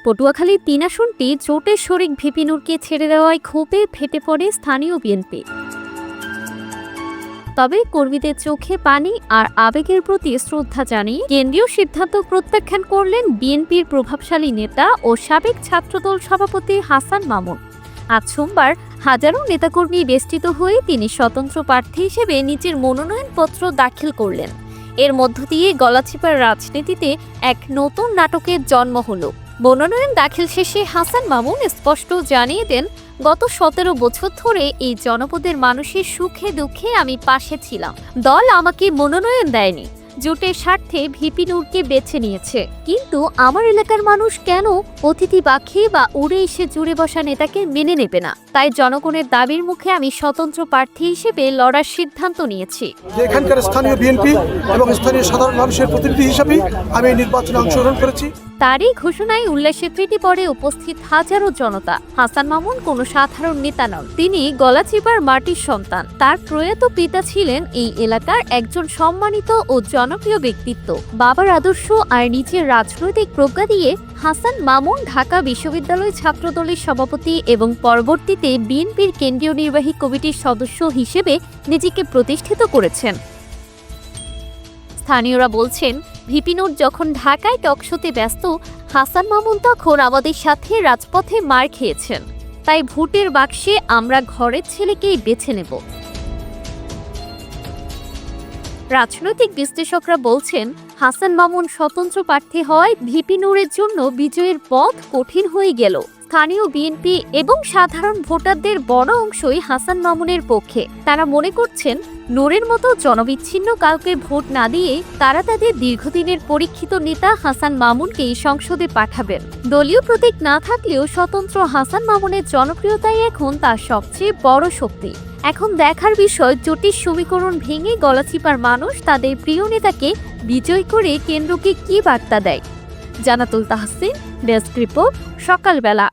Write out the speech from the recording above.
পটুয়াখালীর ৩ আসনটি জোটের শরিক ভিপি নূরকে ছেড়ে দেওয়ায় ক্ষোভে ফেটে পড়ে স্থানীয় বিএনপি। তবে কর্মীদের চোখে পানি আর আবেগের প্রতি শ্রদ্ধা জানিয়ে কেন্দ্রীয় সিদ্ধান্ত প্রত্যাখ্যান করলেন বিএনপির প্রভাবশালী নেতা ও সাবেক ছাত্রদল সভাপতি হাসান মামুন। আজ সোমবার হাজারো নেতাকর্মী বেষ্টিত হয়ে তিনি স্বতন্ত্র প্রার্থী হিসেবে নিজের মনোনয়নপত্র দাখিল করলেন। এর মধ্য দিয়ে গলাচিপার রাজনীতিতে এক নতুন নাটকের জন্ম হলো। মনোনয়ন দাখিল শেষে হাসান মামুন স্পষ্ট জানিয়ে দেন, গত ১৭ বছর ধরে এই জনপদের মানুষের সুখে দুঃখে আমি পাশে ছিলাম। দল আমাকে মনোনয়ন দেয়নি, জোটের স্বার্থে ভিপি নূরকে বেছে নিয়েছে। কিন্তু আমার এলাকার মানুষ কেন অতিথি পাখি বা উড়ে এসে জুড়ে বসা নেতাকে মেনে নেবে না? তাই জনগণের দাবির মুখে আমি স্বতন্ত্র প্রার্থী হিসেবে লড়ার সিদ্ধান্ত নিয়েছি। এখানকার স্থানীয় বিএনপি এবং স্থানীয় সাধারণ মানুষের প্রতিনিধি হিসেবে আমি নির্বাচনে অংশগ্রহণ করেছি। তারই ঘোষণায় উল্লাসে তৃটি পরে উপস্থিত হাজারো জনতা। হাসান মামুন কোনো সাধারণ নেতা নন, তিনি গলাচিপার মাটির সন্তান। তার প্রয়াত পিতা ছিলেন এই এলাকার একজন সম্মানিত ও জনপ্রিয় ব্যক্তিত্ব। বাবার আদর্শ আর নিজের রাজনৈতিক প্রজ্ঞা দিয়ে হাসান মামুন ঢাকা বিশ্ববিদ্যালয় ছাত্রদলের সভাপতি এবং পরবর্তীতে বিএনপির কেন্দ্রীয় নির্বাহী কমিটির সদস্য হিসেবে নিজেকে প্রতিষ্ঠিত করেছেন। স্থানীয়রা বলছেন, ভিপি নূর যখন ঢাকায় টকশোতে ব্যস্ত, হাসান মামুন তখন আমাদের সাথে রাজপথে মার খেয়েছেন। তাই ভোটের বাক্সে আমরা ঘরের ছেলেকেই বেছে নেব। রাজনৈতিক বিশ্লেষকরা বলছেন, হাসান মামুন স্বতন্ত্র প্রার্থী হওয়ায় ভিপি নূরের জন্য বিজয়ের পথ কঠিন হয়ে গেল। স্থানীয় বিএনপি এবং সাধারণ ভোটারদের বড় অংশই হাসান মামুনের পক্ষে। তারা মনে করছেন, নূরের মতো জনবিচ্ছিন্ন কাউকে ভোট না দিয়ে তারা তাদের দীর্ঘদিনের পরীক্ষিত নেতা হাসান মামুনকেই সংসদে পাঠাবেন। দলীয় প্রতীক না থাকলেও স্বতন্ত্র হাসান মামুনের জনপ্রিয়তাই এখন তার সবচেয়ে বড় শক্তি। এখন দেখার বিষয়, জোটের সমীকরণ ভেঙে গলাচিপার মানুষ তাদের প্রিয় নেতাকে বিজয় করে কেন্দ্রকে কি বার্তা দেয়। জানাতুল তাহসিন, ডেস্ক রিপোর্ট, সকালবেলা।